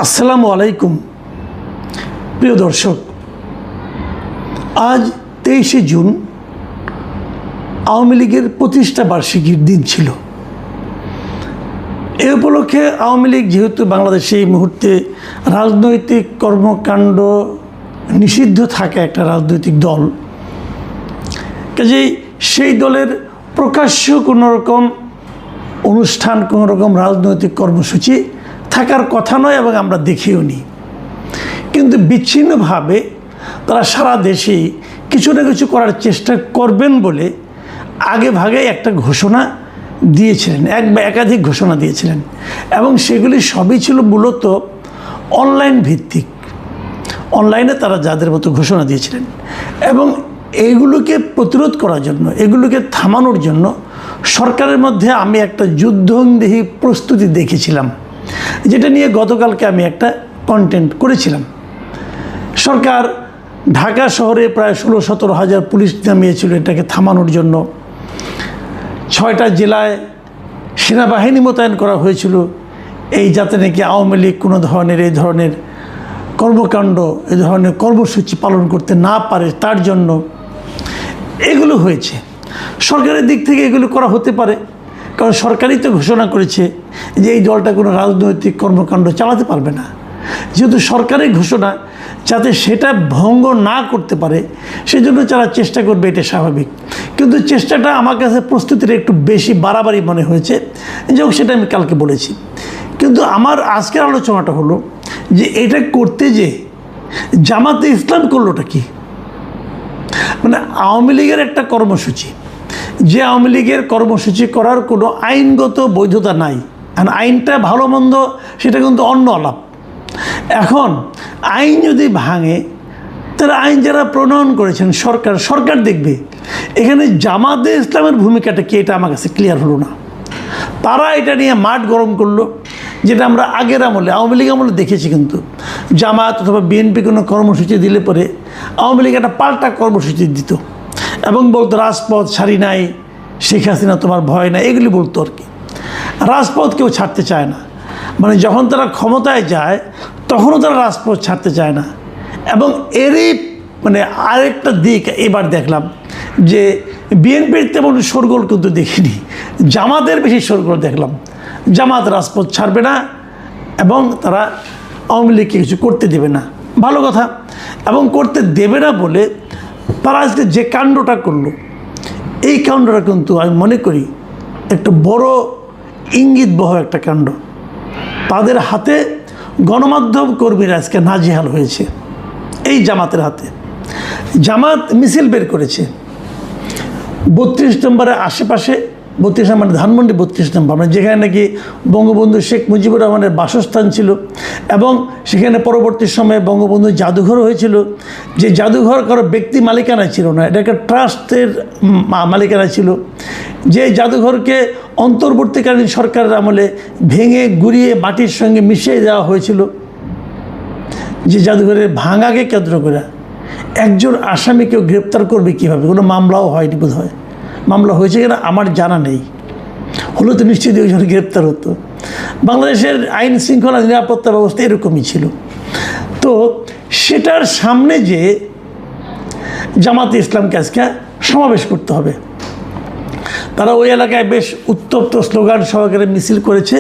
আসসালামু আলাইকুম প্রিয় দর্শক, আজ 23শে জুন আওয়ামী লীগের প্রতিষ্ঠা বার্ষিকীর দিন ছিল। এ উপলক্ষে আওয়ামী লীগ যেহেতু বাংলাদেশে এই মুহূর্তে রাজনৈতিক কর্মকাণ্ড নিষিদ্ধ থাকে একটা রাজনৈতিক দল, কাজেই সেই দলের প্রকাশ্য কোনো রকম অনুষ্ঠান, কোনো রকম রাজনৈতিক কর্মসূচি থাকার কথা নয় এবং আমরা দেখিও নি। কিন্তু বিচ্ছিন্নভাবে তারা সারা দেশেই কিছু না কিছু করার চেষ্টা করবেন বলে আগে ভাগে একটা ঘোষণা দিয়েছিলেন, এক বা একাধিক ঘোষণা দিয়েছিলেন, এবং সেগুলি সবই ছিল মূলত অনলাইন ভিত্তিক। অনলাইনে তারা যাদের মতো ঘোষণা দিয়েছিলেন এবং এইগুলোকে প্রতিরোধ করার জন্য, এগুলোকে থামানোর জন্য সরকারের মধ্যে আমি একটা যুদ্ধংদেহী প্রস্তুতি দেখেছিলাম, যেটা নিয়ে গতকালকে আমি একটা কন্টেন্ট করেছিলাম। সরকার ঢাকা শহরে প্রায় 16-17 হাজার পুলিশ নামিয়েছিল এটাকে থামানোর জন্য। 6টা জেলায় সেনাবাহিনী মোতায়েন করা হয়েছিল এই যাতে নাকি আওয়ামী লীগ কোনো ধরনের এই ধরনের কর্মকাণ্ড, এই ধরনের কর্মসূচি পালন করতে না পারে তার জন্য এগুলো হয়েছে। সরকারের দিক থেকে এগুলো করা হতে পারে, কারণ সরকারই তো ঘোষণা করেছে যে এই দলটা কোনো রাজনৈতিক কর্মকাণ্ড চালাতে পারবে না। যেহেতু সরকারের ঘোষণা, যাতে সেটা ভঙ্গ না করতে পারে সেজন্য যারা চেষ্টা করবে, এটা স্বাভাবিক। কিন্তু চেষ্টাটা আমার কাছে প্রস্তুতির একটু বেশি বাড়াবাড়ি মনে হয়েছে, যেমন সেটা আমি কালকে বলেছি। কিন্তু আমার আজকের আলোচনাটা হলো যে এটা করতে যে জামাতে ইসলাম করলোটা কি। মানে আওয়ামী লীগের একটা কর্মসূচি, যে আওয়ামী লীগের কর্মসূচি করার কোনো আইনগত বৈধতা নাই, আর আইনটা ভালো মন্দ সেটা কিন্তু অন্য আলাপ। এখন আইন যদি ভাঙে, তাহলে আইন যারা প্রণয়ন করেছেন সরকার দেখবে। এখানে জামাতে ইসলামের ভূমিকাটা কি, এটা আমার কাছে ক্লিয়ার হলো না। তারা এটা নিয়ে মাঠ গরম করলো, যেটা আমরা আগের আমলে, আওয়ামী লীগ আমলে দেখেছি। কিন্তু জামাত অথবা বিএনপি কোনো কর্মসূচি দিলে পরে আওয়ামী লীগ একটা পাল্টা কর্মসূচি দিত এবং বলতো রাজপথ ছাড়ি নাই, শেখ হাসিনা তোমার ভয় নাই, এগুলি বলতো আর কি। রাজপথ কেউ ছাড়তে চায় না, মানে যখন তারা ক্ষমতায় যায় তখনও তারা রাজপথ ছাড়তে চায় না। এবং এরই মানে আরেকটা দিক এবার দেখলাম যে বিএনপির তেমন শোরগোল কিন্তু দেখিনি, জামাতের বেশি শোরগোল দেখলাম। জামাত রাজপথ ছাড়বে না এবং তারা আওয়ামী লীগকে কিছু করতে দেবে না, ভালো কথা। এবং করতে দেবে না বলে তারা আজকে যে কাণ্ডটা করলো, এই কাণ্ডটা কিন্তু আমি মনে করি একটা বড় ইঙ্গিতবহ একটা কাণ্ড। তাদের হাতে গণমাধ্যম কর্মীরা আজকে নাজেহাল হয়েছে, এই জামাতের হাতে। জামাত মিছিল বের করেছে 32 নম্বরের আশেপাশে, 32 নম্বর ধানমন্ডি 32 নম্বর, মানে যেখানে নাকি বঙ্গবন্ধু শেখ মুজিবুর রহমানের বাসস্থান ছিল, এবং সেখানে পরবর্তী সময়ে বঙ্গবন্ধু জাদুঘর হয়েছিল। যে জাদুঘর কারো ব্যক্তি মালিকানা ছিল না, এটা একটা ট্রাস্টের মালিকানা ছিল। যে জাদুঘরকে অন্তর্বর্তীকালীন সরকারের আমলে ভেঙে গুঁড়িয়ে মাটির সঙ্গে মিশিয়ে দেওয়া হয়েছিল। যে জাদুঘরের ভাঙাকে কেন্দ্র করে একজন আসামিকেও গ্রেপ্তার করবে কীভাবে? কোনো মামলাও হয়নি বোধ হয়। মামলা হয়েছে কিনা আমার জানা নেই, হলো তো নিশ্চিত ওইজন্য গ্রেপ্তার হতো। বাংলাদেশের আইন শৃঙ্খলা নিরাপত্তা ব্যবস্থা এরকমই ছিল। তো সেটার সামনে যে জামাতে ইসলামকে আজকে সমাবেশ করতে হবে, তারা ওই এলাকায় বেশ উত্তপ্ত স্লোগান সহকারে মিছিল করেছে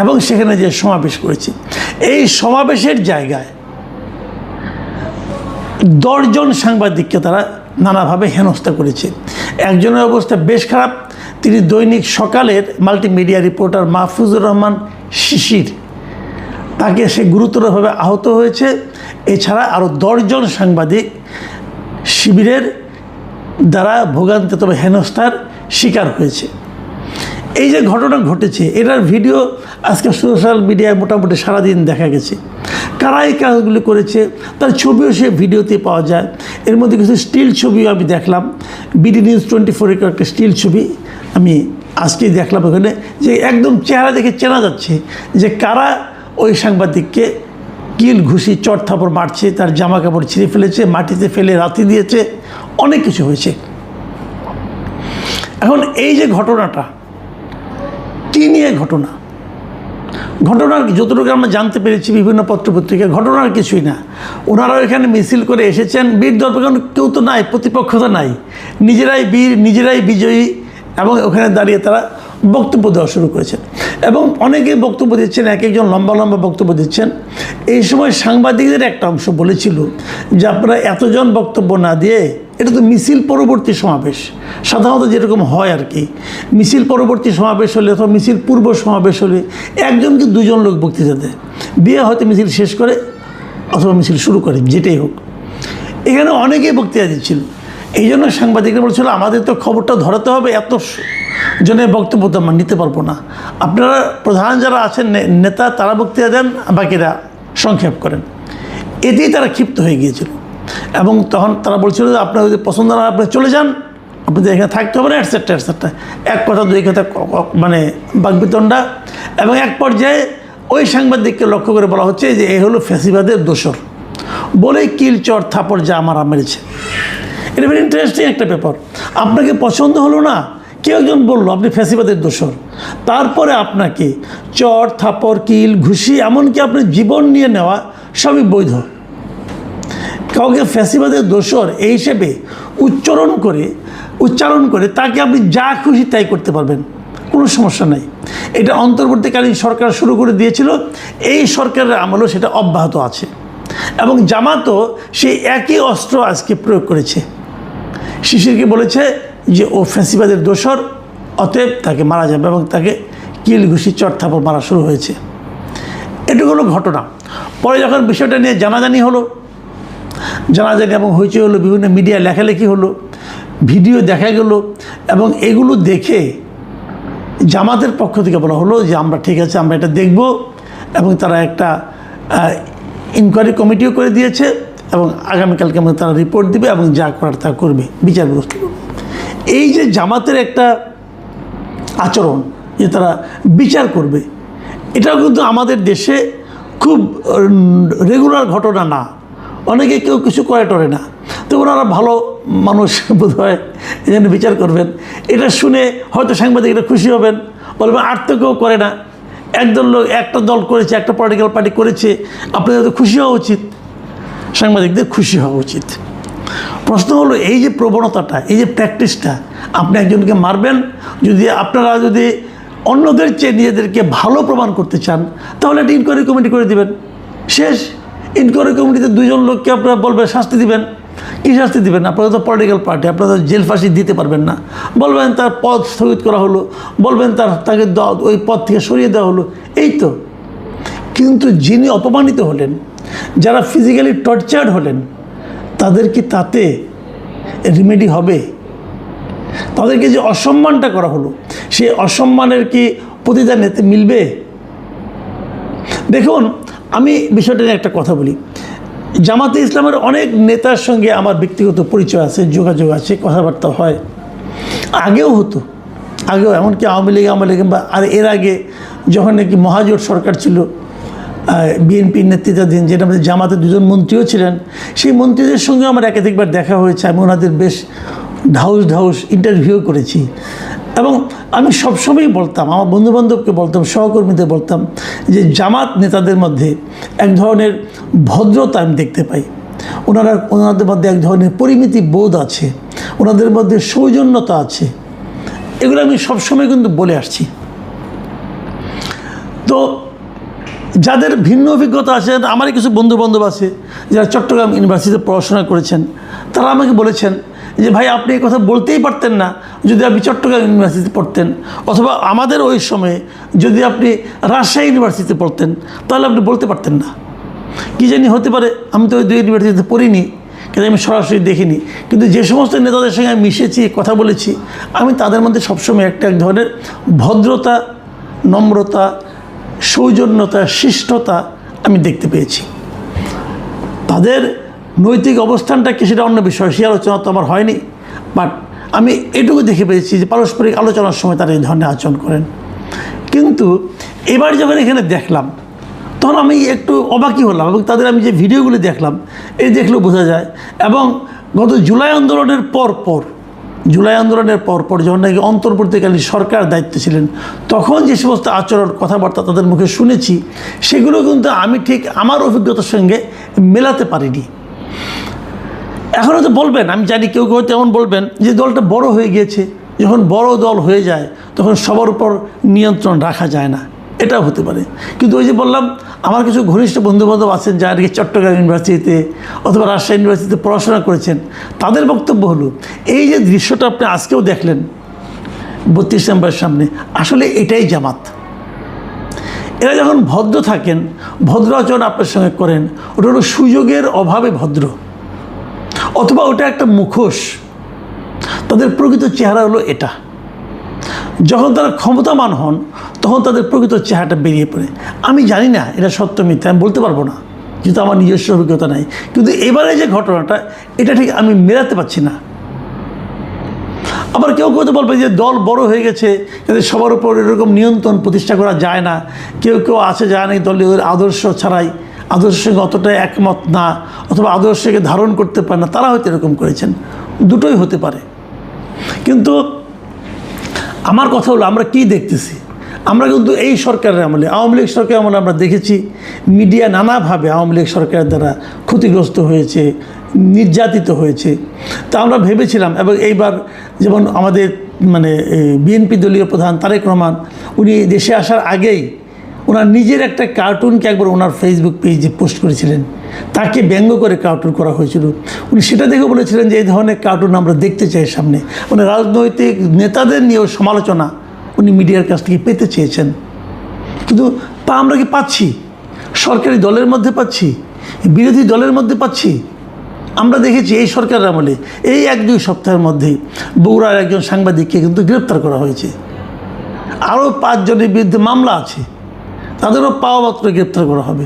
এবং সেখানে যে সমাবেশ করেছে, এই সমাবেশের জায়গায় 10 জন সাংবাদিককে তারা নানাভাবে হেনস্থা করেছে। একজনের অবস্থা বেশ খারাপ, তিনি দৈনিক সকালের মাল্টিমিডিয়া রিপোর্টার মাহফুজুর রহমান শিশির, তাকে সে গুরুতরভাবে আহত হয়েছে। এছাড়া আরও 10 জন সাংবাদিক শিবিরের দ্বারা ভোগান্তি, তবে হেনস্থার শিকার হয়েছে। এই যে ঘটনা ঘটেছে, এটার ভিডিও আজকে সোশ্যাল মিডিয়ায় মোটামুটি সারাদিন দেখা গেছে। কারা এই কাজগুলি করেছে তার ছবিও সে ভিডিওতে পাওয়া যায়। এর মধ্যে কিছু স্টিল ছবিও আমি দেখলাম, বিডি নিউজ 24-এর একটা স্টিল ছবি আমি আজকেই দেখলাম। ওখানে যে একদম চেহারা দেখে চেনা যাচ্ছে যে কারা ওই সাংবাদিককে কিল ঘুষি চট থাপড় মারছে, তার জামা কাপড় ছিঁড়ে ফেলেছে, মাটিতে ফেলে রাতি দিয়েছে, অনেক কিছু হয়েছে। এখন এই যে ঘটনাটা কী নিয়ে ঘটনা, ঘটনার যতটুকু আমরা জানতে পেরেছি বিভিন্ন পত্রপত্রিকায়, ঘটনার কিছুই না। ওনারাও এখানে মিছিল করে এসেছেন, বীর দর্পণ কেউ তো নাই, প্রতিপক্ষ তো নাই, নিজেরাই বীর, নিজেরাই বিজয়ী, এবং ওখানে দাঁড়িয়ে তারা বক্তব্য দেওয়া শুরু করেছেন। এবং অনেকেই বক্তব্য দিচ্ছেন, এক একজন লম্বা লম্বা বক্তব্য দিচ্ছেন। এই সময় সাংবাদিকদের একটা অংশ বলেছিল যে আপনারা এতজন বক্তব্য না দিয়ে, এটা তো মিছিল পরবর্তী সমাবেশ, সাধারণত যেরকম হয় আর কি, মিছিল পরবর্তী সমাবেশ হলে অথবা মিছিল পূর্ব সমাবেশ হলে একজনকে দুজন লোক বক্তৃতা দেয়, দিয়ে হয়তো মিছিল শেষ করে অথবা মিছিল শুরু করে, যেটাই হোক। এখানে অনেকেই বক্তৃতা দিচ্ছিল। এই জন্য সাংবাদিকরা বলছিল আমাদের তো খবরটা ধরাতে হবে, এত জনের বক্তব্য তো আমরা নিতে পারবো না, আপনারা প্রধান যারা আছেন নেতা তারা বক্তৃতা দেন, বাকিরা সংক্ষেপ করেন। এতেই তারা ক্ষিপ্ত হয়ে গিয়েছিল। এবং তখন তারা বলছিল যে আপনার যদি পছন্দ না আপনি চলে যান, আপনাদের এখানে থাকতে হবে না, এটসেট্রা এটসেট্রা, এক কথা দুই কথা মানে বাকবিতণ্ডা। এবং এক পর্যায়ে ওই সাংবাদিককে লক্ষ্য করে বলা হচ্ছে যে এ হলো ফ্যাসিবাদের দোসর, বলেই কিল চর থাপড় যা আমার মেরেছে। এটা ভেরি ইন্টারেস্টিং একটা ব্যাপার। আপনাকে পছন্দ হলো না, কেউ একজন বললো আপনি ফ্যাসিবাদের দোসর, তারপরে আপনাকে চর থাপড় কিল ঘুষি এমনকি আপনার জীবন নিয়ে নেওয়া সবই বৈধ। কাউকে ফ্যাসিবাদের দোসর এই হিসেবে উচ্চারণ করে তাকে আপনি যা খুশি তাই করতে পারবেন, কোনো সমস্যা নাই। এটা অন্তর্বর্তীকালীন সরকার শুরু করে দিয়েছিল, এই সরকারের আমলেও সেটা অব্যাহত আছে। এবং জামাতও সেই একই অস্ত্র আজকে প্রয়োগ করেছে। শিশিরকে বলেছে যে ও ফ্যাসিবাদের দোসর, অতএব তাকে মারা যাবে, এবং তাকে কিল ঘুষি চর থাপড় মারা শুরু হয়েছে। এটুকু হলো ঘটনা। পরে যখন বিষয়টা নিয়ে জানাজানি হলো, জানাজানি এবং হইচই হলো, বিভিন্ন মিডিয়ায় লেখালেখি হলো, ভিডিও দেখা গেল, এবং এগুলো দেখে জামাতের পক্ষ থেকে বলা হলো যে আমরা ঠিক আছে, আমরা এটা দেখব। এবং তারা একটা ইনকোয়ারি কমিটিও করে দিয়েছে, এবং আগামীকালকে আমাদের তারা রিপোর্ট দিবে এবং যা করার তা করবে, বিচার ব্যবস্থা করবে। এই যে জামাতের একটা আচরণ যে তারা বিচার করবে, এটাও কিন্তু আমাদের দেশে খুব রেগুলার ঘটনা না। অনেকে কেউ কিছু করে টরে না, তো ওনারা ভালো মানুষ বোধ হয়, এই জন্য বিচার করবেন। এটা শুনে হয়তো সাংবাদিকরা খুশি হবেন, বলবেন আর তো কেউ করে না, একদল লোক একটা দল করেছে, একটা পলিটিক্যাল পার্টি করেছে, আপনাদের তো খুশি হওয়া উচিত, সাংবাদিকদের খুশি হওয়া উচিত। প্রশ্ন হলো এই যে প্রবণতাটা, এই যে প্র্যাকটিসটা, আপনি একজনকে মারবেন, আপনারা যদি অন্যদের চেয়ে নিজেদেরকে ভালো প্রমাণ করতে চান, তাহলে একটা ইনকোয়ারি কমিটি করে দিবেন, শেষ। ইনকোয়ারি কমিটিতে দুজন লোককে আপনারা বলবেন শাস্তি দিবেন। কী শাস্তি দিবেন? আপনারা তো পলিটিক্যাল পার্টি, আপনারা তো জেল ফাঁসি দিতে পারবেন না। বলবেন তার পদ স্থগিত করা হলো, বলবেন তাকে ওই পদ থেকে সরিয়ে দেওয়া হলো, এই তো। কিন্তু যিনি অপমানিত হলেন, যারা ফিজিক্যালি টর্চার্ড হলেন, তাদের কি তাতে রিমেডি হবে? তাদেরকে যে অসম্মানটা করা হলো, সেই অসম্মানের কি প্রতিদান এতে মিলবে? দেখুন, আমি বিষয়টা নিয়ে একটা কথা বলি। জামাতে ইসলামের অনেক নেতার সঙ্গে আমার ব্যক্তিগত পরিচয় আছে, যোগাযোগ আছে, কথাবার্তা হয়, আগেও হতো, আগেও এমনকি আওয়ামী লীগ বা আর এর আগে যখন নাকি মহাজোট সরকার ছিল, বিএনপির নেতৃত্বাধীন, যেটা আমাদের জামাতের দুজন মন্ত্রীও ছিলেন, সেই মন্ত্রীদের সঙ্গে আমার একাধিকবার দেখা হয়েছে। আমি ওনাদের বেশ ঢাউস ইন্টারভিউ করেছি। এবং আমি সবসময়ই বলতাম, আমার বন্ধুবান্ধবকে বলতাম, সহকর্মীদের বলতাম যে জামাত নেতাদের মধ্যে এক ধরনের ভদ্রতা আমি দেখতে পাই। ওনাদের মধ্যে এক ধরনের পরিমিতি বোধ আছে, ওনাদের মধ্যে সৌজন্যতা আছে। এগুলো আমি সবসময় কিন্তু বলে আসছি। তো যাদের ভিন্ন অভিজ্ঞতা আছে, আমারই কিছু বন্ধুবান্ধব আছে যারা চট্টগ্রাম ইউনিভার্সিটিতে পড়াশোনা করেছেন, তারা আমাকে বলেছেন যে ভাই আপনি এই কথা বলতেই পারতেন না যদি আপনি চট্টগ্রাম ইউনিভার্সিটিতে পড়তেন, অথবা আমাদের ওই সময়ে যদি আপনি রাজশাহী ইউনিভার্সিটিতে পড়তেন তাহলে আপনি বলতে পারতেন না। কী জানি হতে পারে, আমি তো ওই দুই ইউনিভার্সিটিতে পড়িনি, কিন্তু আমি সরাসরি দেখিনি। কিন্তু যে সমস্ত নেতাদের সঙ্গে আমি মিশেছি, কথা বলেছি, আমি তাদের মধ্যে সবসময় এক ধরনের ভদ্রতা, নম্রতা, সৌজন্যতা, শিষ্টতা আমি দেখতে পেয়েছি। তাদের নৈতিক অবস্থানটা কি সেটা অন্য বিষয়, সে আলোচনা তো আমার হয়নি, বাট আমি এটুকু দেখে পেয়েছি যে পারস্পরিক আলোচনার সময় তারা এই ধরনের আচরণ করেন। কিন্তু এবার যখন এখানে দেখলাম, তখন আমি একটু অবাকই হলাম, এবং তাদের আমি যে ভিডিওগুলি দেখলাম, এই দেখলেও বোঝা যায়। এবং গত জুলাই আন্দোলনের পর জুলাই আন্দোলনের পরপর যখন নাকি অন্তর্বর্তীকালীন সরকার দায়িত্বে ছিলেন, তখন যে সমস্ত আচরণ কথাবার্তা তাদের মুখে শুনেছি, সেগুলো কিন্তু আমি ঠিক আমার অভিজ্ঞতার সঙ্গে মেলাতে পারিনি। এখনও তো বলবেন, আমি জানি কেউ কেউ তেমন বলবেন যে দলটা বড় হয়ে গিয়েছে, যখন বড় দল হয়ে যায় তখন সবার উপর নিয়ন্ত্রণ রাখা যায় না, এটাও হতে পারে। কিন্তু ওই যে বললাম, আমার কিছু ঘনিষ্ঠ বন্ধুবান্ধব আছেন যারা নাকি চট্টগ্রাম ইউনিভার্সিটিতে অথবা রাজশাহী ইউনিভার্সিটিতে পড়াশোনা করেছেন, তাদের বক্তব্য হলো এই যে দৃশ্যটা আপনি আজকেও দেখলেন 32 নম্বরের সামনে, আসলে এটাই জামাত। এরা যখন ভদ্র থাকেন, ভদ্র আচরণ আপনার সঙ্গে করেন, ওটা হলো সুযোগের অভাবে ভদ্র, অথবা ওটা একটা মুখোশ। তাদের প্রকৃত চেহারা হলো এটা। যখন তারা ক্ষমতাবান হন তখন তাদের প্রকৃত চেহারাটা বেরিয়ে পড়ে। আমি জানি না এটা সত্য মিথ্যা, আমি বলতে পারবো না, যেহেতু আমার নিজস্ব অভিজ্ঞতা নাই। কিন্তু এবারে যে ঘটনাটা, এটা ঠিক আমি মেলাতে পারছি না। আবার কেউ কেউ তো বলবে যে দল বড় হয়ে গেছে, কিন্তু সবার উপর এরকম নিয়ন্ত্রণ প্রতিষ্ঠা করা যায় না। কেউ কেউ আছে যারা নাকি দলীয় আদর্শ ছাড়াই, আদর্শের সঙ্গে অতটা একমত না, অথবা আদর্শকে ধারণ করতে পারে না, তারা হয়তো এরকম করেছেন। দুটোই হতে পারে। কিন্তু আমার কথা হলো, আমরা কি দেখতেছি? আমরা কিন্তু এই সরকারের আমলে, আওয়ামী লীগ সরকারের আমলে আমরা দেখেছি মিডিয়া নানাভাবে আওয়ামী লীগ সরকারের দ্বারা ক্ষতিগ্রস্ত হয়েছে, নির্যাতিত হয়েছে। তা আমরা ভেবেছিলাম, এবং এইবার যেমন আমাদের বিএনপি দলীয় প্রধান তারেক রহমান, উনি দেশে আসার আগেই ওনার নিজের একটা কার্টুনকে একবার ওনার ফেসবুক পেজে পোস্ট করেছিলেন, তাকে ব্যঙ্গ করে কার্টুন করা হয়েছিল। উনি সেটা দেখে বলেছিলেন যে এই ধরনের কার্টুন আমরা দেখতে চাই সামনে। রাজনৈতিক নেতাদের নিয়েও সমালোচনা উনি মিডিয়ার কাছ থেকে পেতে চেয়েছেন। কিন্তু আমরা কি পাচ্ছি? সরকারি দলের মধ্যে পাচ্ছি, বিরোধী দলের মধ্যে পাচ্ছি। আমরা দেখেছি এই সরকারের আমলে এই 1-2 সপ্তাহের মধ্যেই বগুড়ার একজন সাংবাদিককে কিন্তু গ্রেপ্তার করা হয়েছে। আরও 5 জনের বিরুদ্ধে মামলা আছে, তাদেরও পাওয়া মাত্র গ্রেপ্তার করা হবে।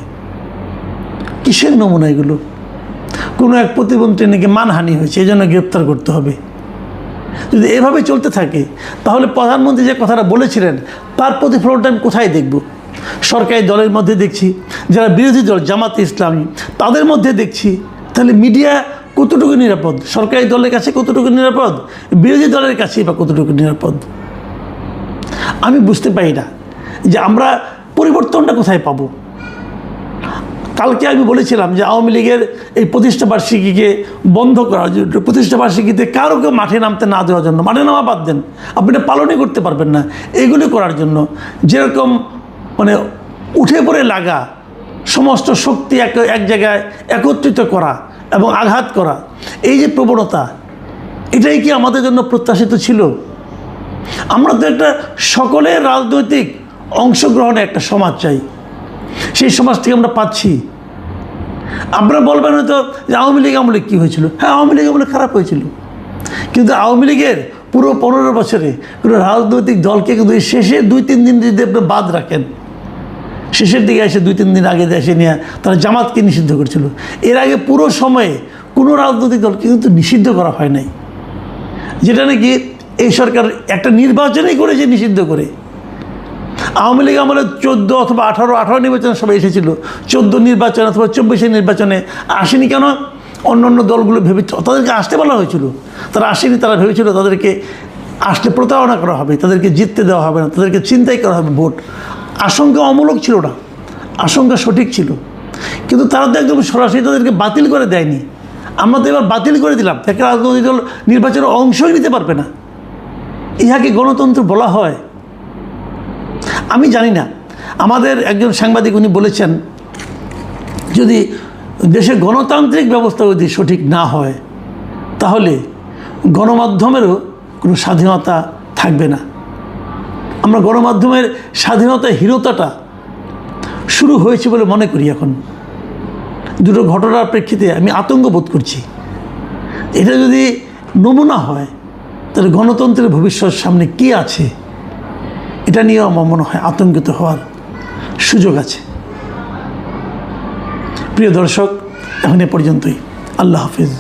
কিসের নমুনা এগুলো? কোনো এক প্রতিমন্ত্রী নাকি মানহানি হয়েছে, এই জন্য গ্রেপ্তার করতে হবে। যদি এভাবে চলতে থাকে তাহলে প্রধানমন্ত্রী যে কথাটা বলেছিলেন তার প্রতিফলনটা আমি কোথায় দেখব? সরকারি দলের মধ্যে দেখছি, যারা বিরোধী দল জামাতে ইসলামী তাদের মধ্যে দেখছি। তাহলে মিডিয়া কতটুকু নিরাপদ? সরকারি দলের কাছে কতটুকু নিরাপদ? বিরোধী দলের কাছেই বা কতটুকু নিরাপদ? আমি বুঝতে পারি না যে আমরা পরিবর্তনটা কোথায় পাবো। কালকে আমি বলেছিলাম যে আওয়ামী লীগের এই প্রতিষ্ঠাবার্ষিকীকে বন্ধ করার জন্য, প্রতিষ্ঠাবার্ষিকীতে কারো কেউ মাঠে নামতে না দেওয়ার জন্য, মাঠে নামা বাদ দেন, আপনি এটা পালনই করতে পারবেন না, এগুলি করার জন্য যেরকম উঠে পড়ে লাগা, সমস্ত শক্তি এক জায়গায় একত্রিত করা এবং আঘাত করা, এই যে প্রবণতা, এটাই কি আমাদের জন্য প্রত্যাশিত ছিল? আমরা তো একটা সকলের রাজনৈতিক অংশগ্রহণে একটা সমাজ চাই, সেই সমাজটিকে আমরা পাচ্ছি। আপনারা বলবেন হয়তো যে আওয়ামী লীগ আমলে কী হয়েছিল? হ্যাঁ, আওয়ামী লীগ আমলে খারাপ হয়েছিল, কিন্তু আওয়ামী লীগের পুরো 15 বছরে কোনো রাজনৈতিক দলকে কিন্তু শেষে 2-3 দিন যদি আপনি বাদ রাখেন, শেষের দিকে এসে 2-3 দিন আগে এসে নিয়ে তারা জামাতকে নিষিদ্ধ করেছিল। এর আগে পুরো সময়ে কোনো রাজনৈতিক দলকে কিন্তু নিষিদ্ধ করা হয় নাই, যেটা নাকি এই সরকার একটা নির্বাচনই করেছে নিষিদ্ধ করে। আওয়ামী লীগ আমলে 14 অথবা 18 নির্বাচনে সবাই এসেছিল, 14 নির্বাচন অথবা 24 নির্বাচনে আসেনি কেন? অন্য দলগুলো তাদেরকে আসতে বলা হয়েছিল, তারা আসেনি। তারা ভেবেছিল তাদেরকে আসলে প্রতারণা করা হবে, তাদেরকে জিততে দেওয়া হবে না, তাদেরকে চিন্তাই করা হবে ভোট। আশঙ্কা অমূলক ছিল না, আশঙ্কা সঠিক ছিল। কিন্তু তারা তো একদম সরাসরি তাদেরকে বাতিল করে দেয়নি। আমরা তো এবার বাতিল করে দিলাম, তাকে রাজনৈতিক দল নির্বাচনের অংশই নিতে পারবে না। ইহাকে গণতন্ত্র বলা হয়? আমি জানি না। আমাদের একজন সাংবাদিক উনি বলেছেন, যদি দেশের গণতান্ত্রিক ব্যবস্থা যদি সঠিক না হয় তাহলে গণমাধ্যমেরও কোনো স্বাধীনতা থাকবে না। আমরা গণমাধ্যমের স্বাধীনতাহীনতাটা শুরু হয়েছে বলে মনে করি। এখন দুটো ঘটনার প্রেক্ষিতে আমি আতঙ্ক বোধ করছি। এটা যদি নমুনা হয় তাহলে গণতন্ত্রের ভবিষ্যৎ সামনে কী আছে, এটা নিয়েও আমার মনে হয় আতঙ্কিত হওয়ার সুযোগ আছে। প্রিয় দর্শক, এখন এ পর্যন্তই। আল্লাহ হাফিজ।